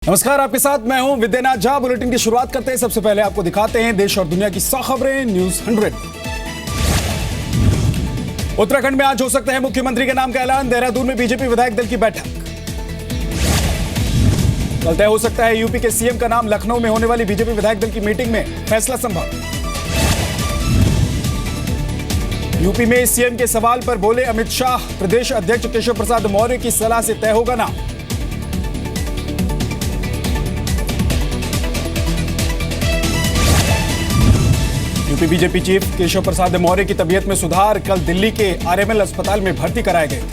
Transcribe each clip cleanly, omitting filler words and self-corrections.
नमस्कार, आपके साथ मैं हूं विद्यानाथ झा। बुलेटिन की शुरुआत करते हैं। सबसे पहले आपको दिखाते हैं देश और दुनिया की 100 खबरें न्यूज 100। उत्तराखंड में आज हो सकता है मुख्यमंत्री के नाम का ऐलान। देहरादून में बीजेपी विधायक दल की बैठक। कल तय हो सकता है यूपी के सीएम का नाम। लखनऊ में होने वाली बीजेपी विधायक दल की मीटिंग में फैसला संभव। यूपी में सीएम के सवाल पर बोले अमित शाह, प्रदेश अध्यक्ष केशव प्रसाद मौर्य की सलाह से तय होगा नाम। UP BJP chief Keshav Prasad Maurya की तबीयत में सुधार। कल दिल्ली के आरएमएल अस्पताल में भर्ती कराए गए थे।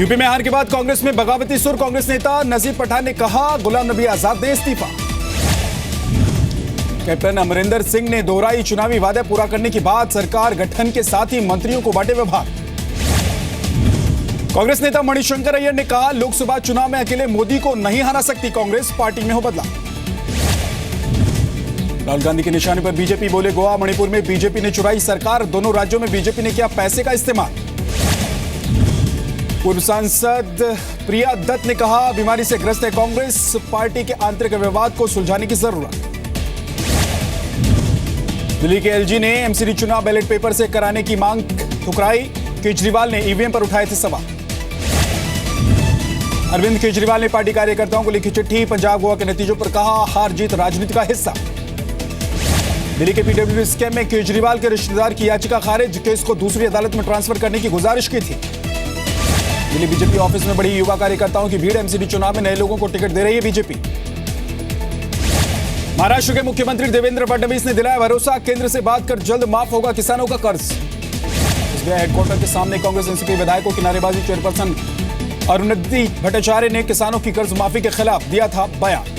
यूपी में हार के बाद कांग्रेस में बगावती सुर। कांग्रेस नेता नजीर पठान ने कहा, गुलाम नबी आजाद ने इस्तीफा। कैप्टन अमरिंदर सिंह ने दोहराई, चुनावी वादे पूरा करने की बात। सरकार गठन के साथ ही मंत्रियों को बांटे विभाग। कांग्रेस नेता मणिशंकर अय्यर ने कहा, लोकसभा चुनाव में अकेले मोदी को नहीं हरा सकती कांग्रेस, पार्टी में हो बदलाव। राहुल गांधी के निशाने पर बीजेपी बोले, गोवा मणिपुर में बीजेपी ने चुराई सरकार। दोनों राज्यों में बीजेपी ने किया पैसे का इस्तेमाल। पूर्व सांसद प्रिया दत्त ने कहा, बीमारी से ग्रस्त है कांग्रेस, पार्टी के आंतरिक विवाद को सुलझाने की जरूरत। दिल्ली के एलजी ने एमसीडी चुनाव बैलेट पेपर से कराने की मांग ठुकराई। केजरीवाल ने ईवीएम पर उठाए थे सवाल। अरविंद केजरीवाल ने पार्टी कार्यकर्ताओं को लिखी चिट्ठी। पंजाब गोवा के नतीजों पर कहा, हार जीत राजनीति का हिस्सा। दिल्ली के पीडब्ल्यूडी स्कैम में केजरीवाल के रिश्तेदार की याचिका खारिज। केस को दूसरी अदालत में ट्रांसफर करने की गुजारिश की थी। दिल्ली बीजेपी ऑफिस में बड़ी युवा कार्यकर्ताओं की भीड़। एमसीडी चुनाव में नए लोगों को टिकट दे रही है बीजेपी। महाराष्ट्र के मुख्यमंत्री देवेंद्र फडणवीस ने दिलाया भरोसा, केंद्र से बात कर जल्द माफ होगा किसानों का कर्ज। एसबीआई हेडक्वार्टर के सामने कांग्रेस एनसीपी विधायकों की नारेबाजी। चेयरपर्सन अरुणिति भट्टाचार्य ने किसानों की कर्ज माफी के खिलाफ दिया था बयान।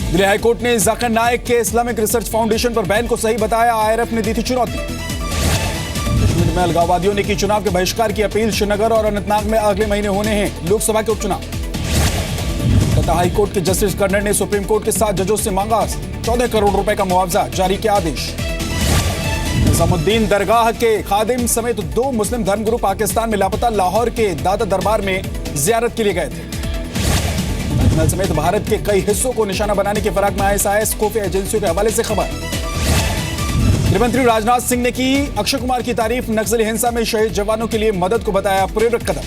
दिल्ली हाईकोर्ट ने जाकिर नाइक के इस्लामिक रिसर्च फाउंडेशन पर बैन को सही बताया। आईआरएफ ने दी थी चुनौती। कश्मीर में अलगाववादियों ने की चुनाव के बहिष्कार की अपील। श्रीनगर और अनंतनाग में अगले महीने होने हैं लोकसभा के उपचुनाव। कलकत्ता हाईकोर्ट के जस्टिस कर्नल ने सुप्रीम कोर्ट के 7 जजों से मांगा 14 करोड़ रुपए का मुआवजा। जारी किया आदेश। निजामुद्दीन दरगाह के खादिम समेत 2 मुस्लिम धर्मगुरु पाकिस्तान में लापता। लाहौर के दादा दरबार में जियारत के लिए गए थे। समेत भारत के कई हिस्सों को निशाना बनाने की फिराक में आईएसआईएस खुफिया एजेंसियों के हवाले से खबर। गृहमंत्री राजनाथ सिंह ने की अक्षय कुमार की तारीफ। नक्सली हिंसा में शहीद जवानों के लिए मदद को बताया प्रेरक कदम।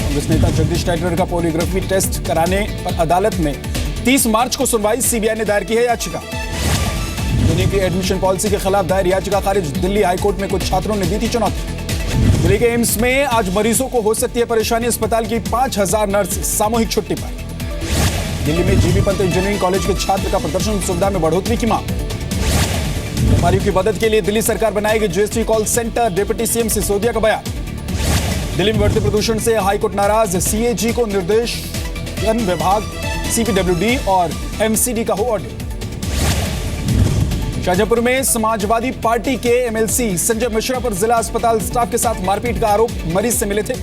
कांग्रेस नेता जगदीश टाइटलर का पॉलीग्राफी टेस्ट कराने पर अदालत में 30 मार्च को सुनवाई। सीबीआई ने दायर की है याचिका। दिल्ली की एडमिशन पॉलिसी के खिलाफ दायर याचिका खारिज। दिल्ली हाईकोर्ट में कुछ छात्रों ने दी थी चुनौती। दिल्ली के एम्स में आज मरीजों को हो सकती है परेशानी। अस्पताल की 5000 नर्स सामूहिक छुट्टी पर। दिल्ली में जीबी पंत इंजीनियरिंग कॉलेज के छात्र का प्रदर्शन। सुविधा में बढ़ोतरी की मांग। व्यापारियों की मदद के लिए दिल्ली सरकार बनाएगी GST call centre. Deputy CM Sisodia का बयान। दिल्ली में बढ़ते प्रदूषण से हाईकोर्ट नाराज। सीएजी को निर्देशन विभाग, सीपीडब्ल्यूडी और एमसीडी का हो ऑर्डर। शाहजहांपुर में समाजवादी पार्टी के एमएलसी संजय मिश्रा पर जिला अस्पताल स्टाफ के साथ मारपीट का आरोप। मरीज से मिले थे।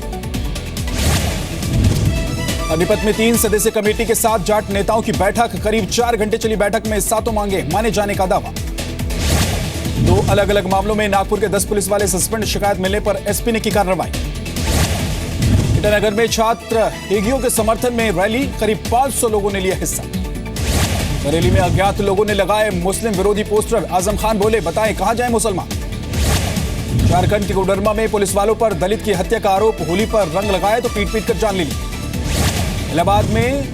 पानीपत में 3 सदस्यीय कमेटी के साथ जाट नेताओं की बैठक। करीब 4 घंटे चली बैठक में 7 मांगे माने जाने का दावा। 2 अलग अलग मामलों में नागपुर के 10 पुलिस वाले सस्पेंड। शिकायत मिलने पर एसपी ने की कार्रवाई। ईटानगर में छात्र हेगियों के समर्थन में रैली। करीब 500 लोगों ने लिया हिस्सा। बरेली में अज्ञात लोगों ने लगाए मुस्लिम विरोधी पोस्टर। आजम खान बोले, बताएं कहां जाए मुसलमान। झारखंड के कोडरमा में पुलिस वालों पर दलित की हत्या का आरोप। होली पर रंग लगाए तो पीट पीट कर जान ले ली। इलाहाबाद में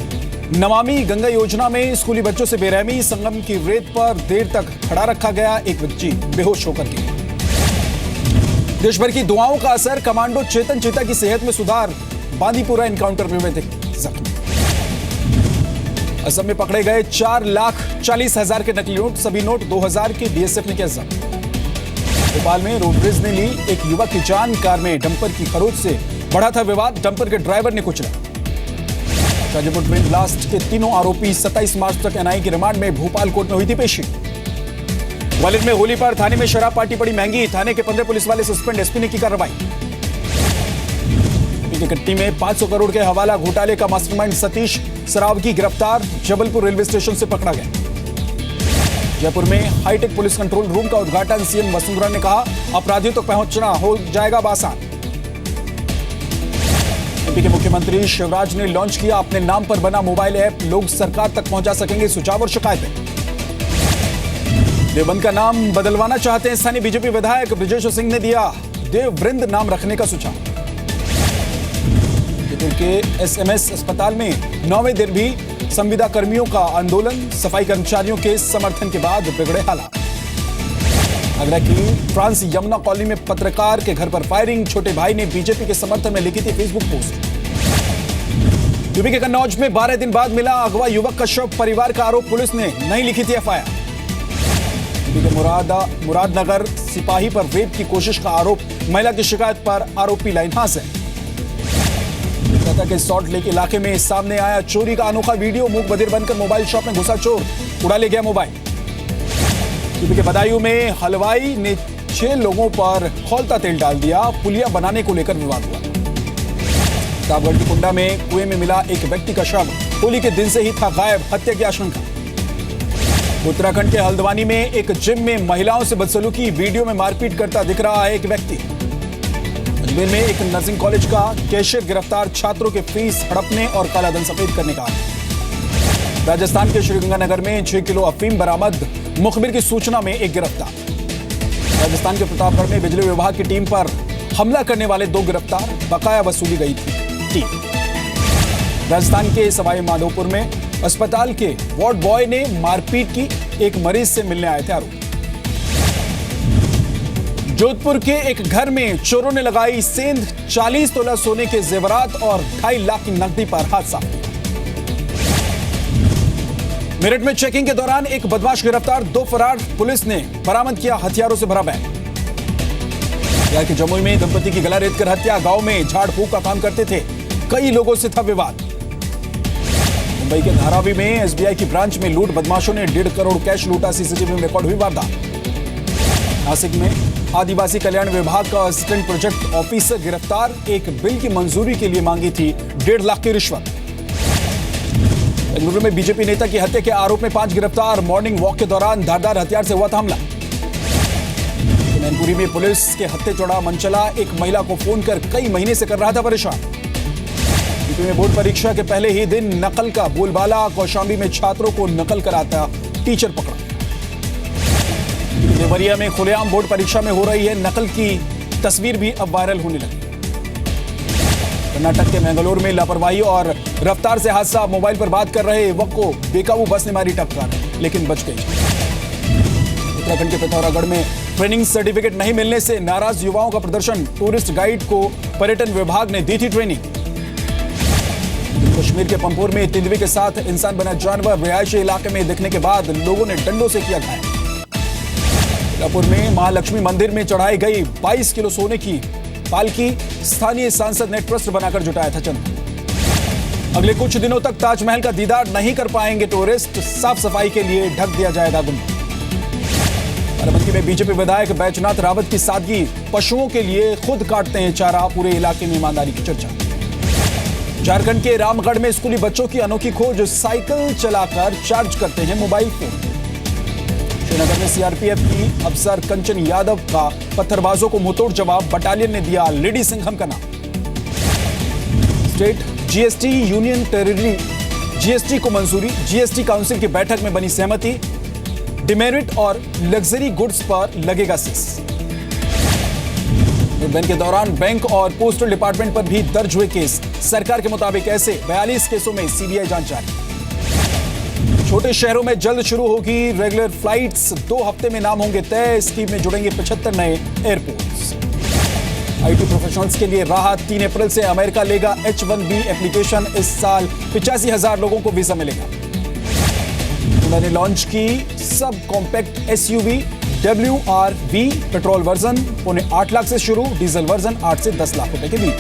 नमामि गंगा योजना में स्कूली बच्चों से बेरहमी। संगम की रेत पर देर तक खड़ा रखा गया। एक बच्ची बेहोश होकर गिरी। देश भर की दुआओं का असर। कमांडो चेतन चेता की सेहत में सुधार। बांदीपुरा एनकाउंटर में हुए थे जख्मी। असम में पकड़े गए 4,40,000 के नकली नोट। सभी नोट 2000 के बीएसएफ ने किया जब्त। भोपाल में रोडब्रिज ने ली एक युवक की जान। कार में डंपर की खरोच से बढ़ा था विवाद। डंपर के ड्राइवर ने कुचला। शाहजहांपुर ट्रेन ब्लास्ट के तीनों आरोपी 27 मार्च तक एनआईए की रिमांड में भोपाल कोर्ट में हुई थी पेशी। ग्वालियर में होली पर थाने में शराब पार्टी पड़ी महंगी। थाने के 15 पुलिस वाले सस्पेंड। एसपी ने की कार्रवाई। कट्टी में 500 करोड़ के हवाला घोटाले का मास्टरमाइंड सतीश सरावगी गिरफ्तार। जबलपुर रेलवे स्टेशन से पकड़ा गया। जयपुर में हाईटेक पुलिस कंट्रोल रूम का उद्घाटन। सीएम वसुंधरा ने कहा, अपराधियों तक पहुंचना हो जाएगा आसान। यूपी के मुख्यमंत्री शिवराज ने लॉन्च किया अपने नाम पर बना मोबाइल ऐप। लोग सरकार तक पहुंचा सकेंगे सुझाव और शिकायतें। देवबंद का नाम बदलवाना चाहते हैं स्थानीय बीजेपी विधायक ब्रजेश सिंह ने दिया देववृंद नाम रखने का सुझाव। जयपुर के एसएमएस अस्पताल में 9वें दिन भी संविदा कर्मियों का आंदोलन। सफाई कर्मचारियों के समर्थन के बाद बिगड़े हालात। आगरा की फ्रांस यमुना कॉलोनी में पत्रकार के घर पर फायरिंग। छोटे भाई ने बीजेपी के समर्थन में लिखी थी फेसबुक पोस्ट। यूपी के कन्नौज में 12 दिन बाद मिला अगवा युवक का शव। परिवार का आरोप, पुलिस ने नहीं लिखी थी एफआईआर। यूपी के मुरादनगर सिपाही पर रेप की कोशिश का आरोप। महिला की शिकायत पर आरोपी लाइन हाजिर। कोलकाता के सॉल्ट लेक इलाके में सामने आया चोरी का अनोखा वीडियो। मूक बधिर बनकर मोबाइल शॉप में घुसा चोर, उड़ा ले गया मोबाइल। यूपी के बदायूं में हलवाई ने 6 लोगों पर खौलता तेल डाल दिया। पुलिया बनाने को लेकर विवाद हुआ। प्रतापगढ़ की कुंडा में कुएं में मिला एक व्यक्ति का शव। होली के दिन से ही था गायब, हत्या की आशंका। उत्तराखंड के हल्द्वानी में एक जिम में महिलाओं से बदसलूकी। वीडियो में मारपीट करता दिख रहा है एक व्यक्ति। अजमेर में एक नर्सिंग कॉलेज का कैशियर गिरफ्तार। छात्रों के फीस हड़पने और कालाधन सफेद करने का आरोप। राजस्थान के श्रीगंगानगर में 6 किलो अफीम बरामद। मुखबिर की सूचना में एक गिरफ्तार। राजस्थान के प्रतापगढ़ में बिजली विभाग की टीम पर हमला करने वाले 2 गिरफ्तार। बकाया वसूली गई थी टीम। राजस्थान के सवाई माधोपुर में अस्पताल के वार्ड बॉय ने मारपीट की। एक मरीज से मिलने आए थे आरोपी। जोधपुर के एक घर में चोरों ने लगाई सेंध। 40 तोला सोने के जेवरात और 2.5 लाख की नकदी पर हाथ साफ। मेरठ में चेकिंग के दौरान एक बदमाश गिरफ्तार। 2 फरार। पुलिस ने बरामद किया हथियारों से भरा बैग। बिहार के जमुई में दंपति की गला रेतकर हत्या। गांव में झाड़ फूंक का काम करते थे। कई लोगों से था विवाद। मुंबई के धारावी में एसबीआई की ब्रांच में लूट। बदमाशों ने 1.5 करोड़ कैश लूटा। सीसीटीवी में रिकॉर्ड हुई वारदात। नासिक में आदिवासी कल्याण विभाग का असिस्टेंट प्रोजेक्ट ऑफिसर गिरफ्तार। एक बिल की मंजूरी के लिए मांगी थी 1.5 लाख की रिश्वत। बेंगलुरु में बीजेपी नेता की हत्या के आरोप में 5 गिरफ्तार। मॉर्निंग वॉक के दौरान धारदार हथियार से हुआ था हमला। मैनपुरी में पुलिस के हत्थे चढ़ा मनचला। एक महिला को फोन कर कई महीने से कर रहा था परेशान। यूपी में बोर्ड परीक्षा के पहले ही दिन नकल का बोलबाला। कौशाम्बी में छात्रों को नकल कराता टीचर पकड़ा। देवरिया में खुलेआम बोर्ड परीक्षा में हो रही है नकल की तस्वीर भी अब वायरल होने लगी। कर्नाटक के मैंगलोर में लापरवाही और रफ्तार से हादसा। मोबाइल पर बात कर रहे युवक को बेकाबू बस ने मारी टक्कर, लेकिन बच गई। उत्तराखंड के पिथौरागढ़ में ट्रेनिंग सर्टिफिकेट नहीं मिलने से नाराज युवाओं का प्रदर्शन। टूरिस्ट गाइड को पर्यटन विभाग ने दी थी ट्रेनिंग। कश्मीर के पंपोर में तेंदुए के साथ इंसान बना जानवर। रिहायशी इलाके में दिखने के बाद लोगों ने डंडों से किया घायल। रायपुर में महालक्ष्मी मंदिर में चढ़ाई गई 22 किलो सोने की पालकी। स्थानीय सांसद ने ट्रस्ट बनाकर जुटाया था चंदा। अगले कुछ दिनों तक ताजमहल का दीदार नहीं कर पाएंगे टूरिस्ट। साफ सफाई के लिए ढक दिया जाएगा गुम्बद। बाराबंकी में बीजेपी विधायक बैजनाथ रावत की सादगी। पशुओं के लिए खुद काटते हैं चारा। पूरे इलाके में ईमानदारी की चर्चा। झारखंड के रामगढ़ में स्कूली बच्चों की अनोखी खोज। साइकिल चलाकर चार्ज करते हैं मोबाइल फोन। श्रीनगर में सीआरपीएफ की अफसर कंचन यादव का पत्थरबाजों को मुंहतोड़ जवाब। बटालियन ने दिया लेडी सिंघम का नाम। State GST union territory GST को मंजूरी। जीएसटी काउंसिल की बैठक में बनी सहमति। डिमेरिट और लग्जरी गुड्स पर लगेगा सेस। नोटबैंड के दौरान बैंक और पोस्टल डिपार्टमेंट पर भी दर्ज हुए केस। सरकार के मुताबिक ऐसे 42 केसों में सीबीआई जांच जारी। छोटे शहरों में जल्द शुरू होगी रेगुलर फ्लाइट्स। 2 हफ्ते में नाम होंगे तय। स्कीम में जुड़ेंगे 75 नए एयरपोर्ट्स। आईटी प्रोफेशनल्स के लिए राहत। 3 अप्रैल से अमेरिका लेगा H1B एप्लीकेशन। इस साल 85,000 लोगों को वीजा मिलेगा। उन्होंने लॉन्च की sub compact SUV WRV petrol version 8.25 lakh से शुरू। डीजल वर्जन 8 से 10 लाख रुपए के बीच।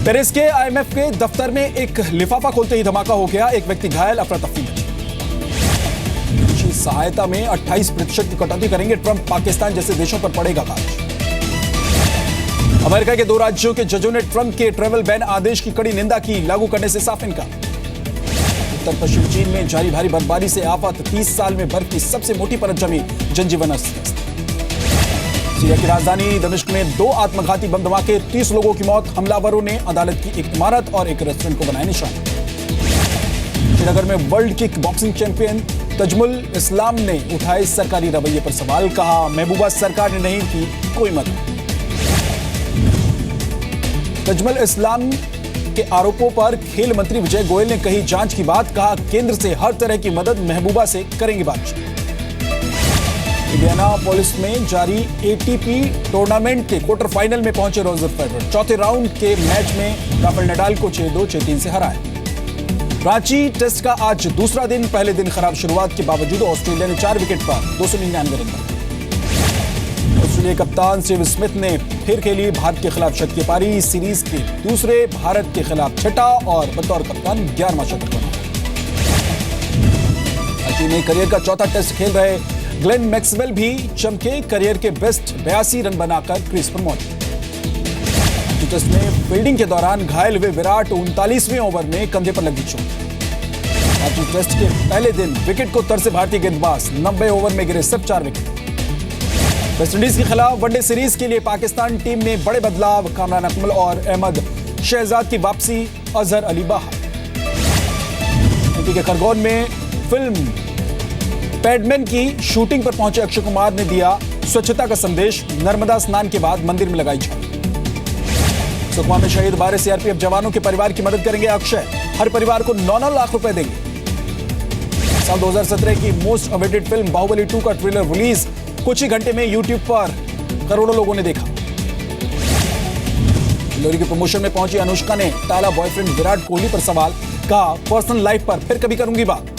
पेरिस के IMF के दफ्तर में एक लिफाफा खोलते ही धमाका हो गया। एक व्यक्ति घायल। अफरा तफरी मची। सहायता में 28% की कटौती करेंगे ट्रंप। पाकिस्तान जैसे देशों पर पड़ेगा गाज। अमेरिका के 2 राज्यों के जजों ने ट्रंप के ट्रैवल बैन आदेश की कड़ी निंदा की। लागू करने से साफ इनकार। उत्तर पश्चिम चीन में जारी भारी बर्फबारी से आफत। 30 साल में बर्फ की सबसे मोटी परत जमी। जनजीवन अस्त व्यस्त। सीरिया की राजधानी दमिश्क में 2 आत्मघाती बम धमाके, 30 लोगों की मौत। हमलावरों ने अदालत की एक इमारत और एक रेस्टोरेंट को बनाया निशाना। श्रीनगर में world kick boxing champion Tajamul Islam ने उठाए सरकारी रवैये पर सवाल, कहा महबूबा सरकार ने नहीं की कोई मदद। तजमुल इस्लाम के आरोपों पर खेल मंत्री विजय गोयल ने कही जांच की बात, कहा केंद्र से हर तरह की मदद, महबूबा से करेंगे बातचीत। इंडियाना पुलिस में जारी एटीपी टूर्नामेंट के क्वार्टर फाइनल में पहुंचे रोजर फेडरर। चौथे राउंड के मैच में राफेल नडाल को 6-2, 6-3 से हराया। रांची टेस्ट का आज दूसरा दिन, पहले दिन खराब शुरुआत के बावजूद ऑस्ट्रेलिया ने 4 विकेट पर 299 रन बनाए। ऑस्ट्रेलिया कप्तान स्टीव स्मिथ ने फिर खेली भारत के खिलाफ शतकीय पारी, सीरीज के दूसरे, भारत के खिलाफ छठा और बतौर कप्तान 11वां शतक बना। रांची में करियर का चौथा टेस्ट खेल रहे ग्लेन मैक्सवेल भी चमके, करियर के बेस्ट 82 रन बनाकर क्रीज पर मौजूद। टेस्ट में फील्डिंग के दौरान घायल हुए विराट 39वें ओवर में कंधे पर लगी चोट। आज टेस्ट के पहले दिन विकेट को तरसे भारतीय गेंदबाज, 90 ओवर में गिरे सब 4 विकेट। वेस्टइंडीज के खिलाफ वनडे सीरीज के लिए पाकिस्तान टीम में बड़े बदलाव, कामरान अकमल और अहमद शहजाद की वापसी, अजहर अली बाहर। यूपी के खरगोन में फिल्म पैडमैन की शूटिंग पर पहुंचे अक्षय कुमार ने दिया स्वच्छता का संदेश, नर्मदा स्नान के बाद मंदिर में लगाई झाड़ू। सुकमा में शहीद 12 सीआरपीएफ जवानों के परिवार की मदद करेंगे अक्षय, हर परिवार को 9-9 लाख रुपए देंगे। साल 2017 की मोस्ट अवेटेड फिल्म बाहुबली 2 का ट्रेलर रिलीज, कुछ ही घंटे में यूट्यूब पर करोड़ों लोगों ने देखा। लोरी के प्रमोशन में पहुंची अनुष्का ने टाला बॉयफ्रेंड विराट कोहली पर सवाल, कहा पर्सनल लाइफ पर फिर कभी करूंगी बात।